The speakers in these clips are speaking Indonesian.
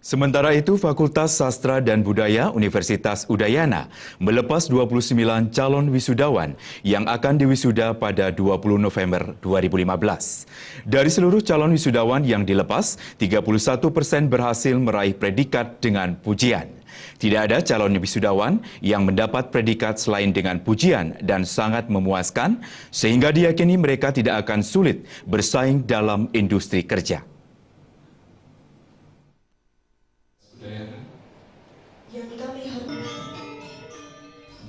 Sementara itu, Fakultas Sastra dan Budaya Universitas Udayana melepas 29 calon wisudawan yang akan diwisuda pada 20 November 2015. Dari seluruh calon wisudawan yang dilepas, 31% berhasil meraih predikat dengan pujian. Tidak ada calon wisudawan yang mendapat predikat selain dengan pujian dan sangat memuaskan, sehingga diyakini mereka tidak akan sulit bersaing dalam industri kerja.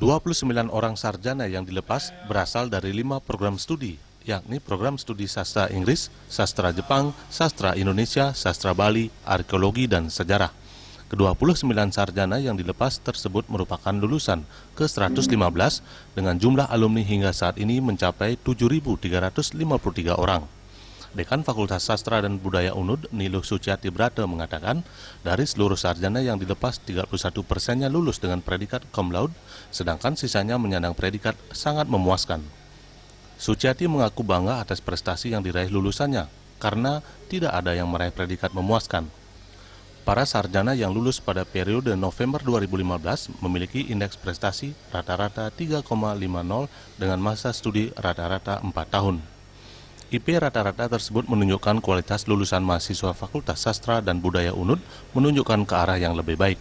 29 orang sarjana yang dilepas berasal dari 5 program studi, yakni program studi sastra Inggris, sastra Jepang, sastra Indonesia, sastra Bali, arkeologi, dan sejarah. Ke-29 sarjana yang dilepas tersebut merupakan lulusan ke-115 dengan jumlah alumni hingga saat ini mencapai 7.353 orang. Dekan Fakultas Sastra dan Budaya UNUD, Niluh Suciati Brata mengatakan, dari seluruh sarjana yang dilepas, 31%-nya lulus dengan predikat cum laude, sedangkan sisanya menyandang predikat sangat memuaskan. Suciati mengaku bangga atas prestasi yang diraih lulusannya, karena tidak ada yang meraih predikat memuaskan. Para sarjana yang lulus pada periode November 2015 memiliki indeks prestasi rata-rata 3,50 dengan masa studi rata-rata 4 tahun. IP rata-rata tersebut menunjukkan kualitas lulusan mahasiswa Fakultas Sastra dan Budaya UNUD menunjukkan ke arah yang lebih baik.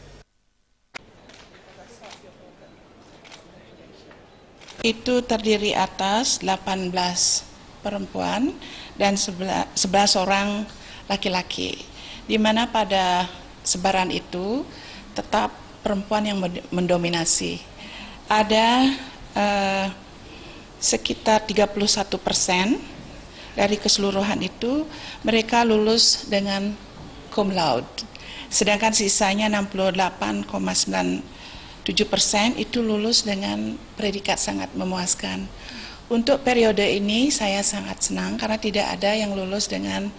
Itu terdiri atas 18 perempuan dan 11 orang laki-laki, di mana pada sebaran itu tetap perempuan yang mendominasi. Ada sekitar 31% dari keseluruhan itu mereka lulus dengan cum laude, sedangkan sisanya 68,97% itu lulus dengan predikat sangat memuaskan. Untuk periode ini saya sangat senang karena tidak ada yang lulus dengan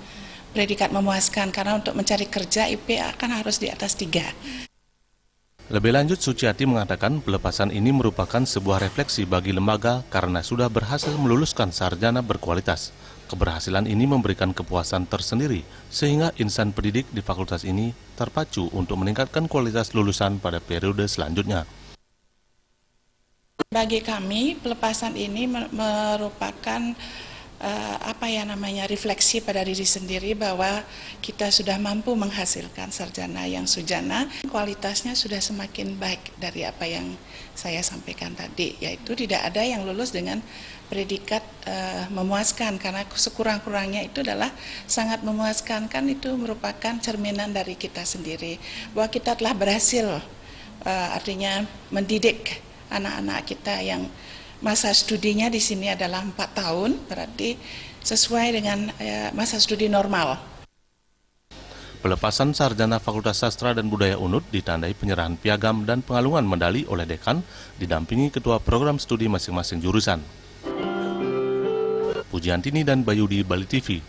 predikat memuaskan, karena untuk mencari kerja IP akan harus di atas 3. Lebih lanjut, Suciati mengatakan pelepasan ini merupakan sebuah refleksi bagi lembaga karena sudah berhasil meluluskan sarjana berkualitas. Keberhasilan ini memberikan kepuasan tersendiri, sehingga insan pendidik di fakultas ini terpacu untuk meningkatkan kualitas lulusan pada periode selanjutnya. Bagi kami, pelepasan ini merupakan refleksi pada diri sendiri bahwa kita sudah mampu menghasilkan sarjana yang sujana, kualitasnya sudah semakin baik dari apa yang saya sampaikan tadi, yaitu tidak ada yang lulus dengan predikat memuaskan, karena sekurang-kurangnya itu adalah sangat memuaskan. Kan itu merupakan cerminan dari kita sendiri bahwa kita telah berhasil, artinya mendidik anak-anak kita yang masa studinya di sini adalah 4 tahun, berarti sesuai dengan masa studi normal. Pelepasan sarjana Fakultas Sastra dan Budaya UNUD ditandai penyerahan piagam dan pengalungan medali oleh dekan, didampingi ketua program studi masing-masing jurusan. Pujiantini dan Bayudi, Bali TV.